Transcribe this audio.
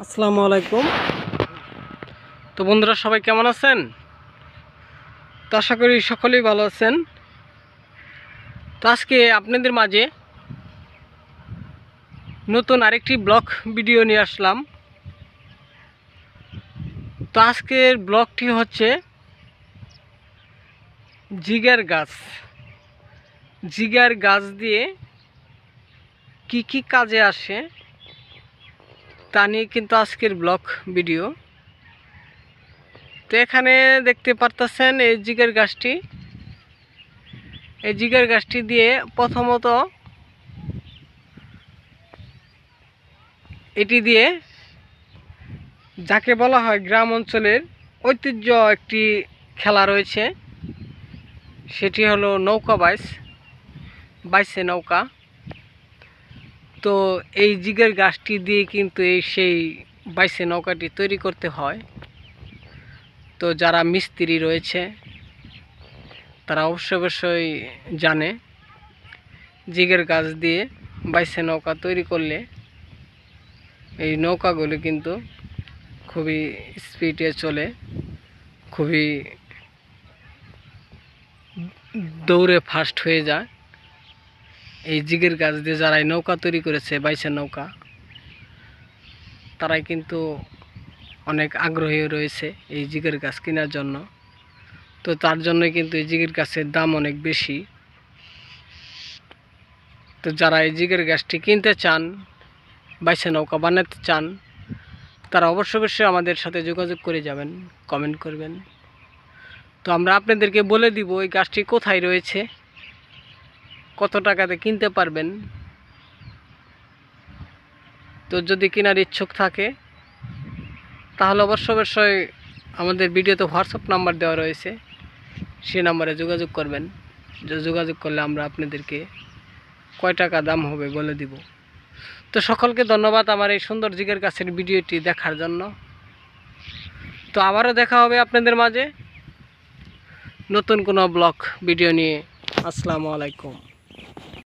আসসালামু আলাইকুম। তো বন্ধুরা, সবাই কেমন আছেন? তো আশা করি সকলেই ভালো আছেন। তো আজকে আপনাদের মাঝে নতুন আরেকটি ব্লগ ভিডিও নিয়ে আসলাম। তো আজকের ব্লগটি হচ্ছে জিগার গাছ। জিগার গাছ দিয়ে কি কি কাজে আসে তা নিয়ে কিন্তু আজকের ব্লগ ভিডিও। তো এখানে দেখতে পারতেছেন এই জিগার গাছটি। এই জিগার গাছটি দিয়ে প্রথমত এটি দিয়ে যাকে বলা হয় গ্রাম অঞ্চলের ঐতিহ্য একটি খেলা রয়েছে, সেটি হলো নৌকা বাইসে নৌকা। তো এই জিগের গাছটি দিয়ে কিন্তু সেই বাইসে নৌকাটি তৈরি করতে হয়। তো যারা মিস্ত্রি রয়েছে তারা অবশ্যই জানে জিগের গাছ দিয়ে বাইসে নৌকা তৈরি করলে এই নৌকাগুলি কিন্তু খুবই স্পিডে চলে, খুবই দৌড়ে ফাস্ট হয়ে যায়। এই জিগের গাছ দিয়ে যারা নৌকা তৈরি করেছে বাইসের নৌকা, তারাই কিন্তু অনেক আগ্রহী রয়েছে এই জিগের গাছ কেনার জন্য। তো তার জন্যই কিন্তু এই জিগের গাছের দাম অনেক বেশি। তো যারা এই জিগের গাছটি কিনতে চান, বাইসে নৌকা বানাতে চান, তারা অবশ্যই আমাদের সাথে যোগাযোগ করে যাবেন, কমেন্ট করবেন। তো আমরা আপনাদেরকে বলে দিব এই গাছটি কোথায় রয়েছে, কত টাকাতে কিনতে পারবেন। তো যদি কেনার ইচ্ছুক থাকে তাহলে অবশ্যই আমাদের ভিডিওতে হোয়াটসঅ্যাপ নাম্বার দেওয়া রয়েছে, সেই নাম্বারে যোগাযোগ করবেন। যোগাযোগ করলে আমরা আপনাদেরকে কয় টাকা দাম হবে বলে দিব। তো সকলকে ধন্যবাদ আমার এই সুন্দর জিগের গাছের ভিডিওটি দেখার জন্য। তো আবারও দেখা হবে আপনাদের মাঝে নতুন কোনো ব্লগ ভিডিও নিয়ে। আসসালামু আলাইকুম।